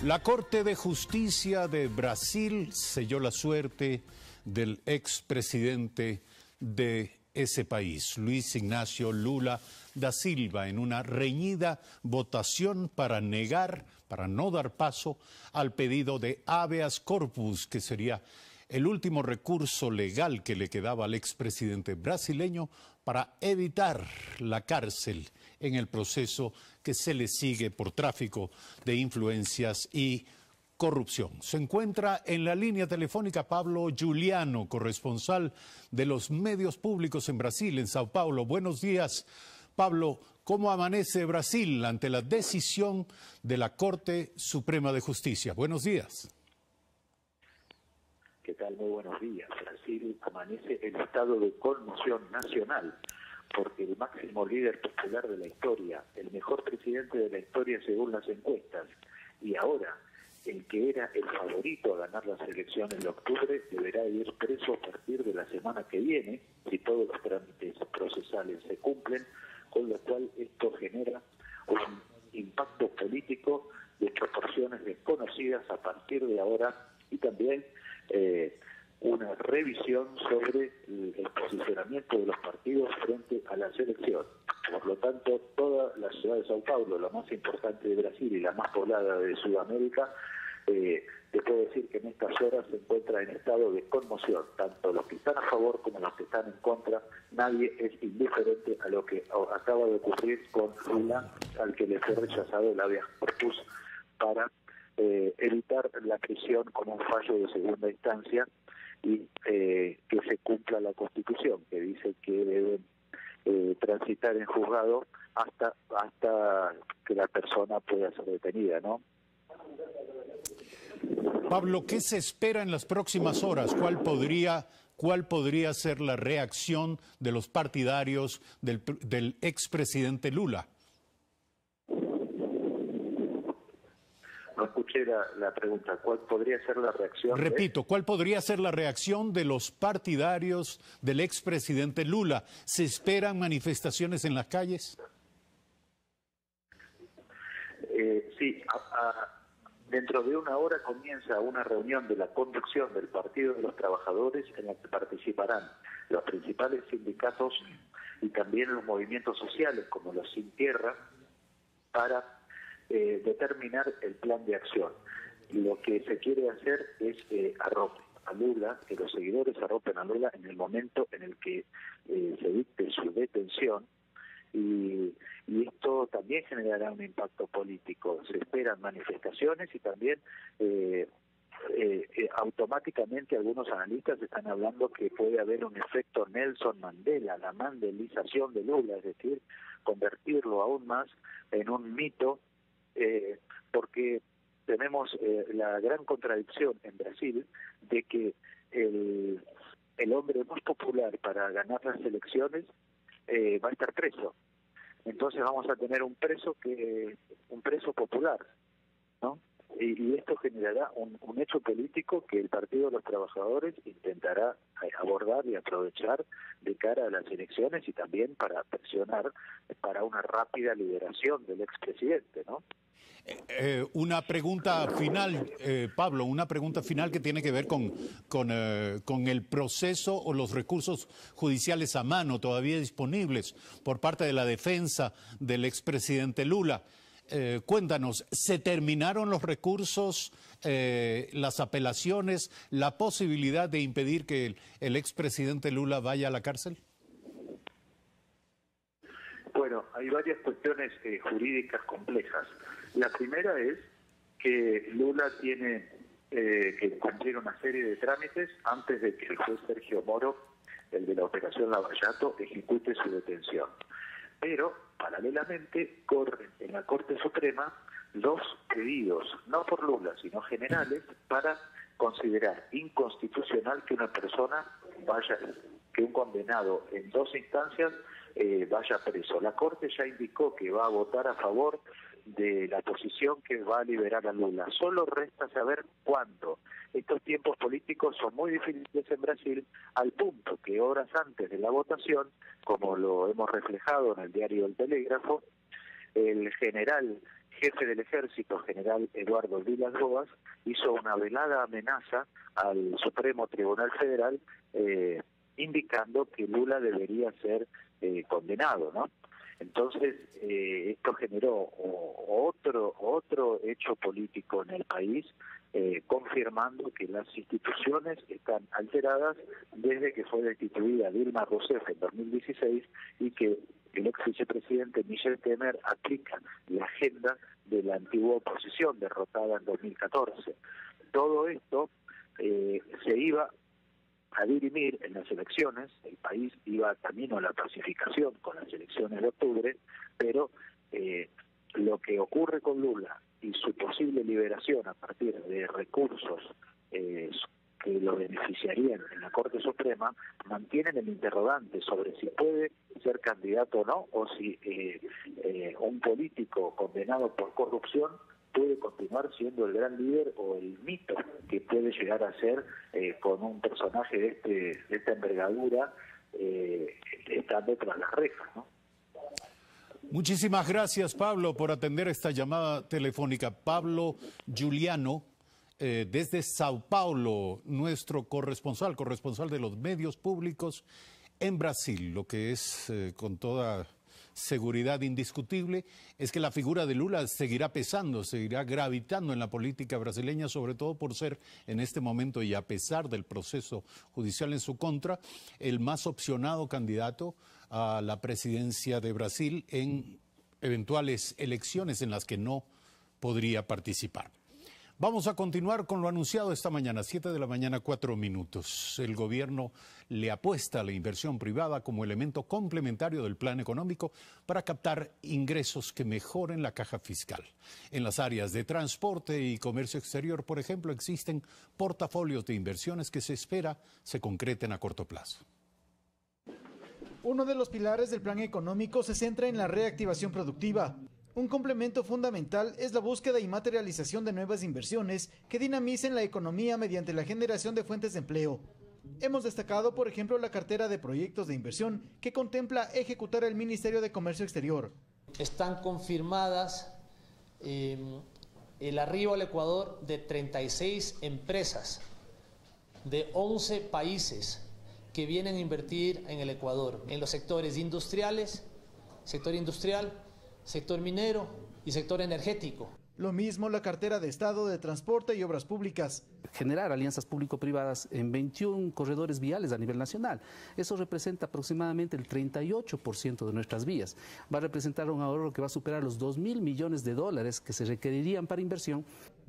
La Corte de Justicia de Brasil selló la suerte del expresidente de ese país, Luiz Inácio Lula da Silva, en una reñida votación para no dar paso al pedido de habeas corpus, que sería el último recurso legal que le quedaba al expresidente brasileño para evitar la cárcel en el proceso que se le sigue por tráfico de influencias y corrupción. Se encuentra en la línea telefónica Pablo Giuliano, corresponsal de los medios públicos en Brasil, en Sao Paulo. Buenos días, Pablo. ¿Cómo amanece Brasil ante la decisión de la Corte Suprema de Justicia? Buenos días. ¿Qué tal? Muy buenos días. Brasil amanece en estado de conmoción nacional porque el máximo líder popular de la historia, el mejor presidente de la historia según las encuestas, y ahora el que era el favorito a ganar las elecciones de octubre, deberá ir preso a partir de la semana que viene, si todos los trámites procesales se cumplen, con lo cual esto genera un impacto político de proporciones desconocidas a partir de ahora, y también una revisión sobre el posicionamiento de los partidos frente a la selección. Por lo tanto, toda la ciudad de Sao Paulo, la más importante de Brasil y la más poblada de Sudamérica, te puedo decir que en estas horas se encuentra en estado de conmoción. Tanto los que están a favor como los que están en contra, nadie es indiferente a lo que acaba de ocurrir con Lula, al que le fue rechazado el habeas corpus para evitar la prisión como un fallo de segunda instancia y que se cumpla la Constitución, que dice que deben transitar en juzgado hasta que la persona pueda ser detenida, ¿no? Pablo, ¿qué se espera en las próximas horas? ¿Cuál podría ser la reacción de los partidarios del expresidente Lula? No escuché la pregunta. ¿Cuál podría ser la reacción? Repito, ¿cuál podría ser la reacción de los partidarios del expresidente Lula? ¿Se esperan manifestaciones en las calles? Sí, dentro de una hora comienza una reunión de la conducción del Partido de los Trabajadores en la que participarán los principales sindicatos y también los movimientos sociales como los Sin Tierra para determinar el plan de acción. Lo que se quiere hacer es arropen a Lula, que los seguidores arropen a Lula en el momento en el que se dicte su detención, y esto también generará un impacto político. Se esperan manifestaciones y también automáticamente algunos analistas están hablando que puede haber un efecto Nelson Mandela, la mandelización de Lula, es decir, convertirlo aún más en un mito, porque tenemos la gran contradicción en Brasil de que el hombre más popular para ganar las elecciones va a estar preso. Entonces vamos a tener un preso popular, ¿no? Y esto generará un hecho político que el Partido de los Trabajadores intentará abordar y aprovechar de cara a las elecciones y también para presionar para una rápida liberación del expresidente, ¿no? Una pregunta final, Pablo, una pregunta final que tiene que ver con el proceso o los recursos judiciales a mano todavía disponibles por parte de la defensa del expresidente Lula. Cuéntanos, ¿se terminaron los recursos, las apelaciones, la posibilidad de impedir que el expresidente Lula vaya a la cárcel? Bueno, hay varias cuestiones jurídicas complejas. La primera es que Lula tiene que cumplir una serie de trámites antes de que el juez Sergio Moro, el de la Operación Lavallato, ejecute su detención. Pero, paralelamente, corren en la Corte Suprema dos pedidos, no por Lula, sino generales, para considerar inconstitucional que una persona que un condenado en dos instancias vaya preso. La Corte ya indicó que va a votar a favor de la posición que va a liberar a Lula. Solo resta saber cuándo. Estos tiempos políticos son muy difíciles en Brasil, al punto que horas antes de la votación, como lo hemos reflejado en el diario El Telégrafo, el jefe del ejército, general Eduardo Vilas Boas, hizo una velada amenaza al Supremo Tribunal Federal indicando que Lula debería ser condenado, ¿no? Entonces, esto generó otro hecho político en el país, confirmando que las instituciones están alteradas desde que fue destituida Dilma Rousseff en 2016 y que el ex vicepresidente Michel Temer aplica la agenda de la antigua oposición derrotada en 2014. Todo esto se iba a dirimir en las elecciones. El país iba camino a la pacificación con las elecciones de octubre, pero lo que ocurre con Lula y su posible liberación a partir de recursos que lo beneficiarían en la Corte Suprema, mantienen el interrogante sobre si puede ser candidato o no, o si un político condenado por corrupción puede continuar siendo el gran líder o el mito que puede llegar a ser con un personaje de esta envergadura estando tras las rejas, ¿no? Muchísimas gracias, Pablo, por atender esta llamada telefónica. Pablo Giuliano, desde Sao Paulo, nuestro corresponsal de los medios públicos en Brasil. Lo que es con toda seguridad indiscutible es que la figura de Lula seguirá pesando, seguirá gravitando en la política brasileña, sobre todo por ser en este momento y a pesar del proceso judicial en su contra, el más opcionado candidato a la presidencia de Brasil en eventuales elecciones en las que no podría participar. Vamos a continuar con lo anunciado esta mañana, 7 de la mañana, 4 minutos. El gobierno le apuesta a la inversión privada como elemento complementario del plan económico para captar ingresos que mejoren la caja fiscal. En las áreas de transporte y comercio exterior, por ejemplo, existen portafolios de inversiones que se espera se concreten a corto plazo. Uno de los pilares del plan económico se centra en la reactivación productiva. Un complemento fundamental es la búsqueda y materialización de nuevas inversiones que dinamicen la economía mediante la generación de fuentes de empleo. Hemos destacado, por ejemplo, la cartera de proyectos de inversión que contempla ejecutar el Ministerio de Comercio Exterior. Están confirmadas el arribo al Ecuador de 36 empresas de 11 países que vienen a invertir en el Ecuador, en los sectores industriales, sector industrial, sector minero y sector energético. Lo mismo la cartera de Estado de Transporte y Obras Públicas. Generar alianzas público-privadas en 21 corredores viales a nivel nacional. Eso representa aproximadamente el 38% de nuestras vías. Va a representar un ahorro que va a superar los 2.000 millones de dólares que se requerirían para inversión.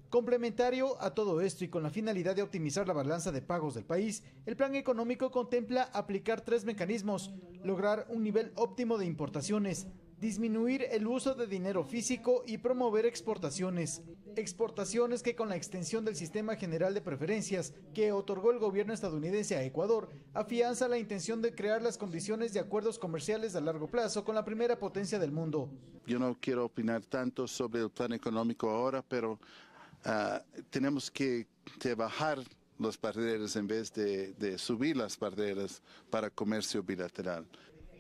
Complementario a todo esto y con la finalidad de optimizar la balanza de pagos del país, el plan económico contempla aplicar 3 mecanismos: lograr un nivel óptimo de importaciones, disminuir el uso de dinero físico y promover exportaciones. Exportaciones que con la extensión del Sistema General de Preferencias que otorgó el gobierno estadounidense a Ecuador, afianza la intención de crear las condiciones de acuerdos comerciales a largo plazo con la primera potencia del mundo. Yo no quiero opinar tanto sobre el plan económico ahora, pero tenemos que bajar las barreras en vez de subir las barreras para comercio bilateral.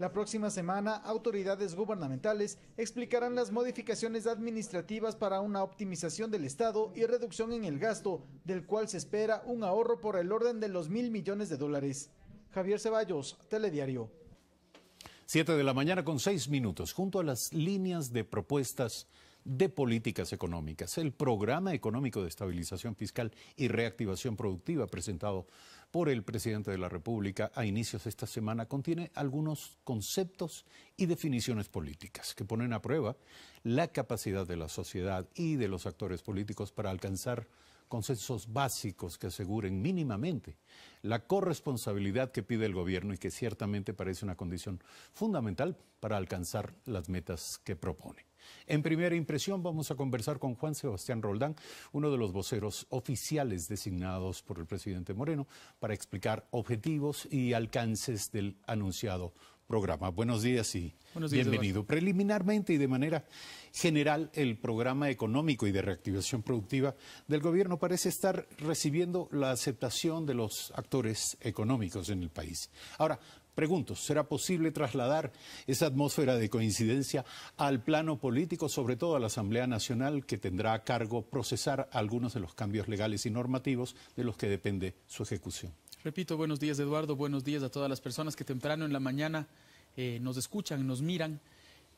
La próxima semana, autoridades gubernamentales explicarán las modificaciones administrativas para una optimización del Estado y reducción en el gasto, del cual se espera un ahorro por el orden de los 1.000 millones de dólares. Javier Ceballos, Telediario. 7 de la mañana con 6 minutos. Junto a las líneas de propuestas de políticas económicas, el Programa Económico de Estabilización Fiscal y Reactivación Productiva presentado por el presidente de la República a inicios de esta semana contiene algunos conceptos y definiciones políticas que ponen a prueba la capacidad de la sociedad y de los actores políticos para alcanzar consensos básicos que aseguren mínimamente la corresponsabilidad que pide el gobierno y que ciertamente parece una condición fundamental para alcanzar las metas que propone. En primera impresión vamos a conversar con Juan Sebastián Roldán, uno de los voceros oficiales designados por el presidente Moreno para explicar objetivos y alcances del anunciado programa. Buenos días y bienvenido. Sebastián. Preliminarmente y de manera general, el programa económico y de reactivación productiva del gobierno parece estar recibiendo la aceptación de los actores económicos en el país. Ahora, Pregunto, ¿será posible trasladar esa atmósfera de coincidencia al plano político, sobre todo a la Asamblea Nacional, que tendrá a cargo procesar algunos de los cambios legales y normativos de los que depende su ejecución? Repito, buenos días, Eduardo, buenos días a todas las personas que temprano en la mañana nos escuchan, nos miran.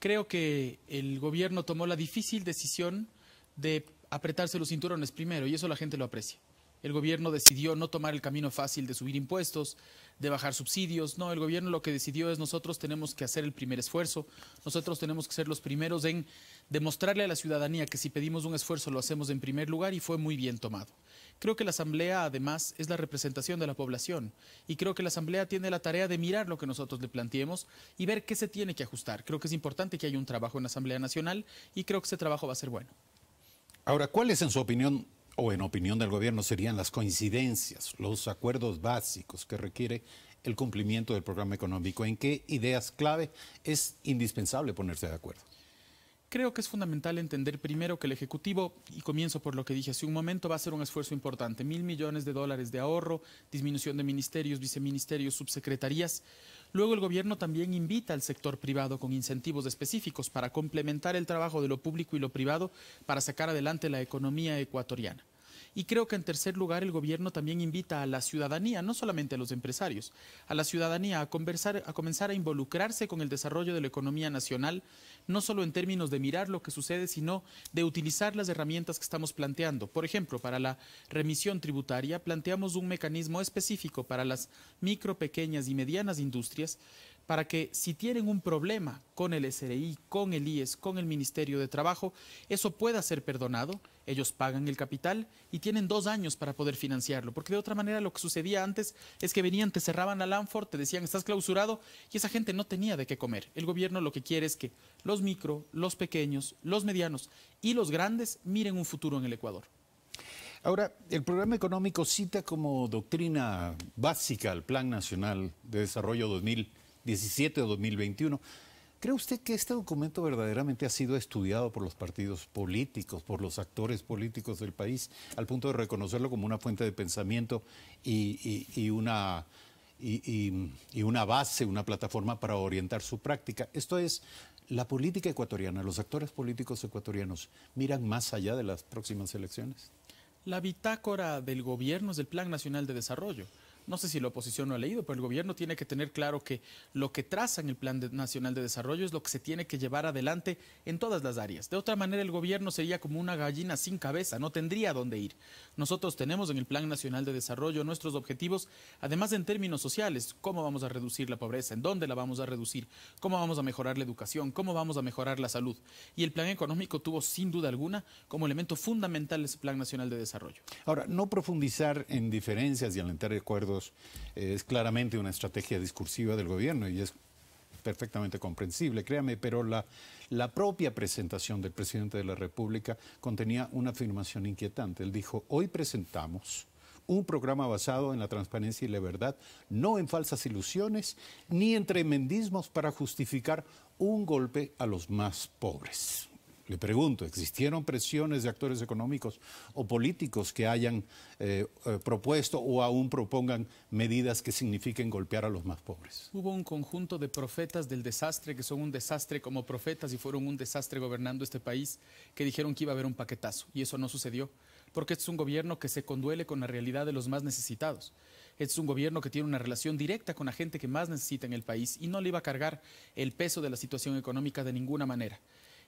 Creo que el gobierno tomó la difícil decisión de apretarse los cinturones primero y eso la gente lo aprecia. El gobierno decidió no tomar el camino fácil de subir impuestos, de bajar subsidios. No, el gobierno lo que decidió es nosotros tenemos que hacer el primer esfuerzo, nosotros tenemos que ser los primeros en demostrarle a la ciudadanía que si pedimos un esfuerzo lo hacemos en primer lugar y fue muy bien tomado. Creo que la Asamblea además es la representación de la población y creo que la Asamblea tiene la tarea de mirar lo que nosotros le planteemos y ver qué se tiene que ajustar. Creo que es importante que haya un trabajo en la Asamblea Nacional y creo que ese trabajo va a ser bueno. Ahora, ¿cuáles en su opinión o en opinión del gobierno serían las coincidencias, los acuerdos básicos que requiere el cumplimiento del programa económico? ¿En qué ideas clave es indispensable ponerse de acuerdo? Creo que es fundamental entender primero que el Ejecutivo, y comienzo por lo que dije hace un momento, va a hacer un esfuerzo importante. $1.000 millones de ahorro, disminución de ministerios, viceministerios, subsecretarías. Luego el gobierno también invita al sector privado con incentivos específicos para complementar el trabajo de lo público y lo privado para sacar adelante la economía ecuatoriana. Y creo que en tercer lugar el gobierno también invita a la ciudadanía, no solamente a los empresarios, a la ciudadanía a comenzar a involucrarse con el desarrollo de la economía nacional, no solo en términos de mirar lo que sucede, sino de utilizar las herramientas que estamos planteando. Por ejemplo, para la remisión tributaria planteamos un mecanismo específico para las micro, pequeñas y medianas industrias, para que si tienen un problema con el SRI, con el IES, con el Ministerio de Trabajo, eso pueda ser perdonado, ellos pagan el capital y tienen 2 años para poder financiarlo, porque de otra manera lo que sucedía antes es que venían, te cerraban la Lanford, te decían estás clausurado y esa gente no tenía de qué comer. El gobierno lo que quiere es que los micro, los pequeños, los medianos y los grandes miren un futuro en el Ecuador. Ahora, el programa económico cita como doctrina básica el Plan Nacional de Desarrollo 2017 o 2021. ¿Cree usted que este documento verdaderamente ha sido estudiado por los partidos políticos, por los actores políticos del país, al punto de reconocerlo como una fuente de pensamiento y una base, una plataforma para orientar su práctica? Esto es, la política ecuatoriana, los actores políticos ecuatorianos, ¿miran más allá de las próximas elecciones? La bitácora del gobierno es el Plan Nacional de Desarrollo. No sé si la oposición lo ha leído, pero el gobierno tiene que tener claro que lo que traza en el Plan Nacional de Desarrollo es lo que se tiene que llevar adelante en todas las áreas. De otra manera, el gobierno sería como una gallina sin cabeza, no tendría a dónde ir. Nosotros tenemos en el Plan Nacional de Desarrollo nuestros objetivos, además en términos sociales, cómo vamos a reducir la pobreza, en dónde la vamos a reducir, cómo vamos a mejorar la educación, cómo vamos a mejorar la salud. Y el Plan Económico tuvo, sin duda alguna, como elemento fundamental ese Plan Nacional de Desarrollo. Ahora, no profundizar en diferencias y alentar acuerdos es claramente una estrategia discursiva del gobierno y es perfectamente comprensible, créame, pero la propia presentación del presidente de la República contenía una afirmación inquietante. Él dijo, hoy presentamos un programa basado en la transparencia y la verdad, no en falsas ilusiones ni en tremendismos para justificar un golpe a los más pobres. Le pregunto, ¿existieron presiones de actores económicos o políticos que hayan propuesto o aún propongan medidas que signifiquen golpear a los más pobres? Hubo un conjunto de profetas del desastre que son un desastre como profetas y fueron un desastre gobernando este país que dijeron que iba a haber un paquetazo y eso no sucedió porque este es un gobierno que se conduele con la realidad de los más necesitados. Este es un gobierno que tiene una relación directa con la gente que más necesita en el país y no le iba a cargar el peso de la situación económica de ninguna manera.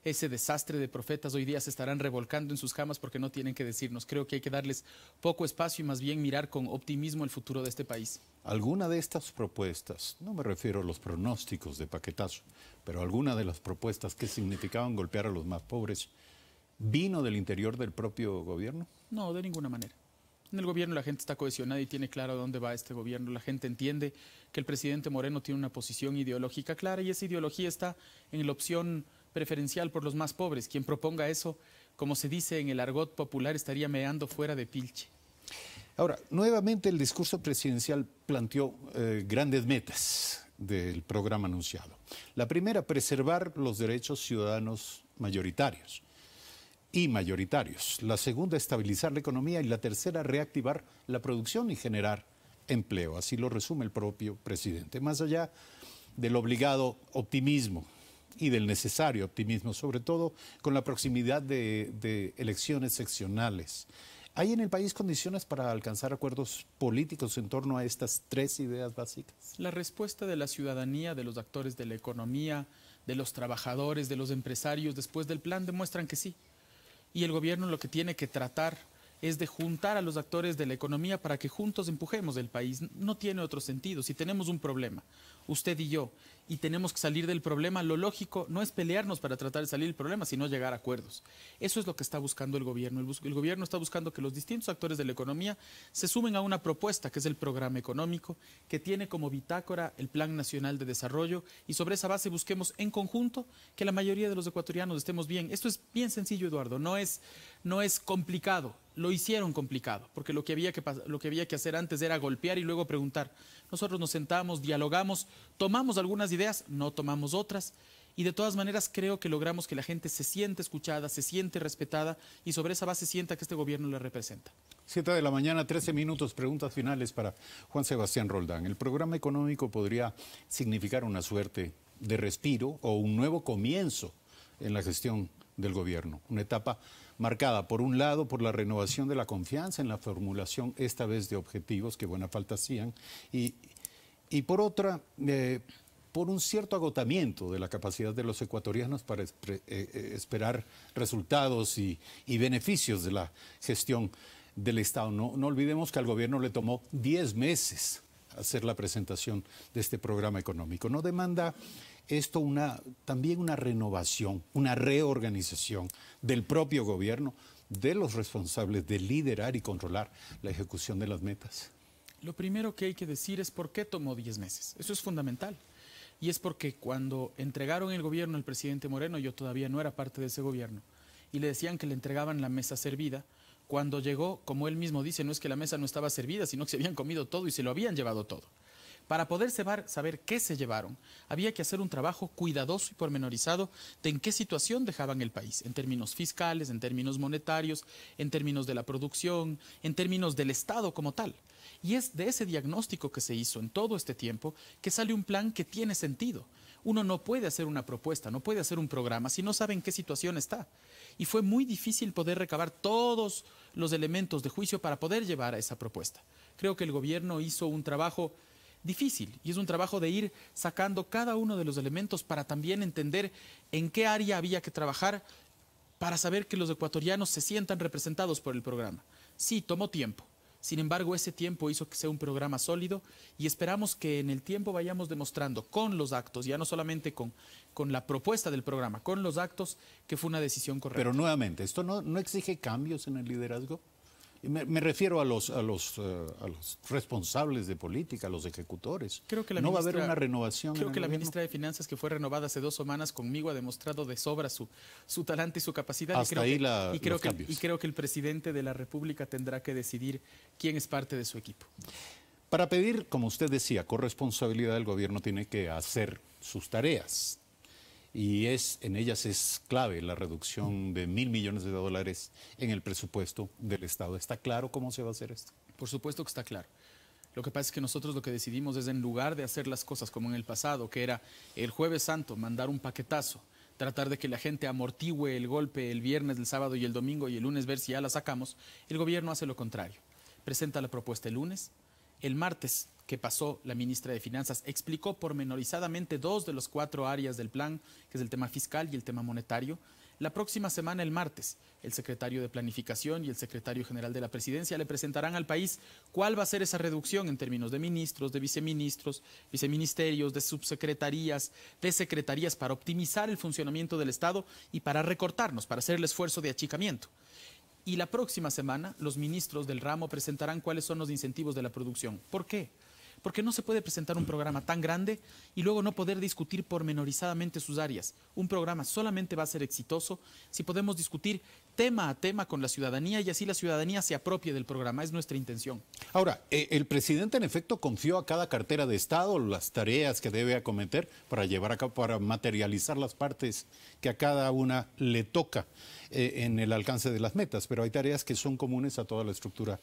Ese desastre de profetas hoy día se estarán revolcando en sus camas porque no tienen que decirnos. Creo que hay que darles poco espacio y más bien mirar con optimismo el futuro de este país. ¿Alguna de estas propuestas, no me refiero a los pronósticos de paquetazo, pero alguna de las propuestas que significaban golpear a los más pobres, vino del interior del propio gobierno? No, de ninguna manera. En el gobierno la gente está cohesionada y tiene claro a dónde va este gobierno. La gente entiende que el presidente Moreno tiene una posición ideológica clara y esa ideología está en la opción preferencial por los más pobres. Quien proponga eso, como se dice en el argot popular, estaría meando fuera de pilche. Ahora, nuevamente el discurso presidencial planteó grandes metas del programa anunciado. La primera, preservar los derechos ciudadanos mayoritarios y mayoritarios. La segunda, estabilizar la economía y la tercera, reactivar la producción y generar empleo. Así lo resume el propio presidente. Más allá del obligado optimismo y del necesario optimismo, sobre todo con la proximidad de elecciones seccionales, ¿hay en el país condiciones para alcanzar acuerdos políticos en torno a estas tres ideas básicas? La respuesta de la ciudadanía, de los actores de la economía, de los trabajadores, de los empresarios, después del plan, demuestran que sí. Y el gobierno lo que tiene que tratar es de juntar a los actores de la economía para que juntos empujemos el país. No tiene otro sentido. Si tenemos un problema, usted y yo, y tenemos que salir del problema, lo lógico no es pelearnos para tratar de salir del problema, sino llegar a acuerdos. Eso es lo que está buscando el gobierno. El gobierno está buscando que los distintos actores de la economía se sumen a una propuesta, que es el programa económico, que tiene como bitácora el Plan Nacional de Desarrollo, y sobre esa base busquemos en conjunto que la mayoría de los ecuatorianos estemos bien. Esto es bien sencillo, Eduardo, no es complicado. Lo hicieron complicado, porque lo que había que hacer antes era golpear y luego preguntar. Nosotros nos sentamos, dialogamos, tomamos algunas ideas, no tomamos otras, y de todas maneras creo que logramos que la gente se siente escuchada, se siente respetada, y sobre esa base sienta que este gobierno le representa. 7 de la mañana, 13 minutos, preguntas finales para Juan Sebastián Roldán. ¿El programa económico podría significar una suerte de respiro o un nuevo comienzo en la gestión del gobierno? Una etapa marcada, por un lado, por la renovación de la confianza en la formulación, esta vez de objetivos, que buena falta hacían, y por otra, por un cierto agotamiento de la capacidad de los ecuatorianos para esperar resultados y beneficios de la gestión del Estado. No olvidemos que al gobierno le tomó 10 meses hacer la presentación de este programa económico. ¿No demanda esto también una renovación, una reorganización del propio gobierno, de los responsables de liderar y controlar la ejecución de las metas? Lo primero que hay que decir es por qué tomó 10 meses. Eso es fundamental. Y es porque cuando entregaron el gobierno al presidente Moreno, yo todavía no era parte de ese gobierno, y le decían que le entregaban la mesa servida. Cuando llegó, como él mismo dice, no es que la mesa no estaba servida, sino que se habían comido todo y se lo habían llevado todo. Para poder saber qué se llevaron, había que hacer un trabajo cuidadoso y pormenorizado de en qué situación dejaban el país, en términos fiscales, en términos monetarios, en términos de la producción, en términos del Estado como tal. Y es de ese diagnóstico que se hizo en todo este tiempo que sale un plan que tiene sentido. Uno no puede hacer una propuesta, no puede hacer un programa si no sabe en qué situación está. Y fue muy difícil poder recabar todos los elementos de juicio para poder llevar a esa propuesta. Creo que el gobierno hizo un trabajo difícil, y es un trabajo de ir sacando cada uno de los elementos para también entender en qué área había que trabajar para saber que los ecuatorianos se sientan representados por el programa. Sí, tomó tiempo. Sin embargo, ese tiempo hizo que sea un programa sólido, y esperamos que en el tiempo vayamos demostrando con los actos, ya no solamente con la propuesta del programa, con los actos, que fue una decisión correcta. Pero nuevamente, ¿esto no exige cambios en el liderazgo? Me refiero a los responsables de política, a los ejecutores. Creo que ¿No va a haber una renovación? Creo que la ministra de Finanzas, que fue renovada hace 2 semanas conmigo, ha demostrado de sobra su talante y su capacidad. Hasta ahí los cambios. Y creo que el presidente de la República tendrá que decidir quién es parte de su equipo. Para pedir, como usted decía, corresponsabilidad, el gobierno tiene que hacer sus tareas. Y en ellas es clave la reducción de $1.000 millones en el presupuesto del Estado. ¿Está claro cómo se va a hacer esto? Por supuesto que está claro. Lo que pasa es que nosotros lo que decidimos es, en lugar de hacer las cosas como en el pasado, que era el Jueves Santo mandar un paquetazo, tratar de que la gente amortigüe el golpe el viernes, el sábado y el domingo, y el lunes ver si ya la sacamos, el gobierno hace lo contrario. Presenta la propuesta el lunes. El martes que pasó, la ministra de Finanzas explicó pormenorizadamente 2 de los 4 áreas del plan, que es el tema fiscal y el tema monetario. La próxima semana, el martes, el secretario de Planificación y el secretario general de la Presidencia le presentarán al país cuál va a ser esa reducción en términos de ministros, de viceministros, viceministerios, de subsecretarías, de secretarías, para optimizar el funcionamiento del Estado y para recortarnos, para hacer el esfuerzo de achicamiento. Y la próxima semana los ministros del ramo presentarán cuáles son los incentivos de la producción. ¿Por qué? Porque no se puede presentar un programa tan grande y luego no poder discutir pormenorizadamente sus áreas. Un programa solamente va a ser exitoso si podemos discutir tema a tema con la ciudadanía, y así la ciudadanía se apropie del programa. Es nuestra intención. Ahora, el presidente en efecto confió a cada cartera de Estado las tareas que debe acometer para llevar a cabo, para materializar las partes que a cada una le toca en el alcance de las metas, pero hay tareas que son comunes a toda la estructura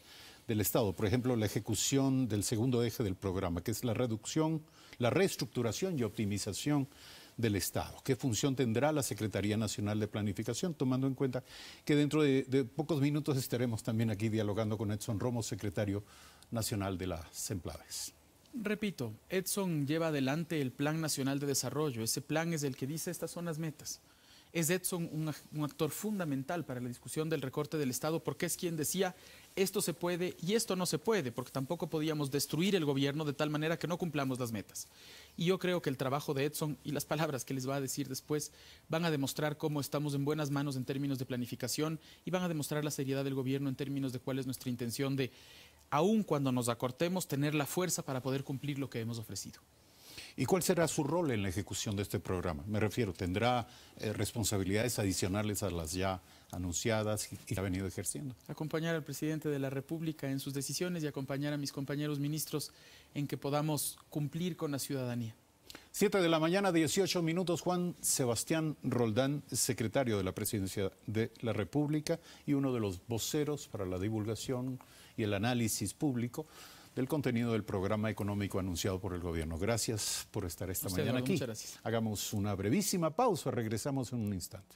del Estado. Por ejemplo, la ejecución del segundo eje del programa, que es la reducción, la reestructuración y optimización del Estado. ¿Qué función tendrá la Secretaría Nacional de Planificación? Tomando en cuenta que dentro de pocos minutos estaremos también aquí dialogando con Edson Romo, secretario nacional de la CENPLADES. Repito, Edson lleva adelante el Plan Nacional de Desarrollo. Ese plan es el que dice estas son las metas. Es Edson un actor fundamental para la discusión del recorte del Estado, porque es quien decía esto se puede y esto no se puede, porque tampoco podíamos destruir el gobierno de tal manera que no cumplamos las metas. Y yo creo que el trabajo de Edson y las palabras que les va a decir después van a demostrar cómo estamos en buenas manos en términos de planificación y van a demostrar la seriedad del gobierno en términos de cuál es nuestra intención de, aun cuando nos acortemos, tener la fuerza para poder cumplir lo que hemos ofrecido. ¿Y cuál será su rol en la ejecución de este programa? Me refiero, ¿tendrá responsabilidades adicionales a las ya anunciadas y ha venido ejerciendo? Acompañar al presidente de la República en sus decisiones y acompañar a mis compañeros ministros en que podamos cumplir con la ciudadanía. 7 de la mañana, 18 minutos. Juan Sebastián Roldán, secretario de la Presidencia de la República y uno de los voceros para la divulgación y el análisis público del contenido del programa económico anunciado por el gobierno. Gracias por estar esta mañana aquí. Muchas gracias. Hagamos una brevísima pausa, regresamos en un instante.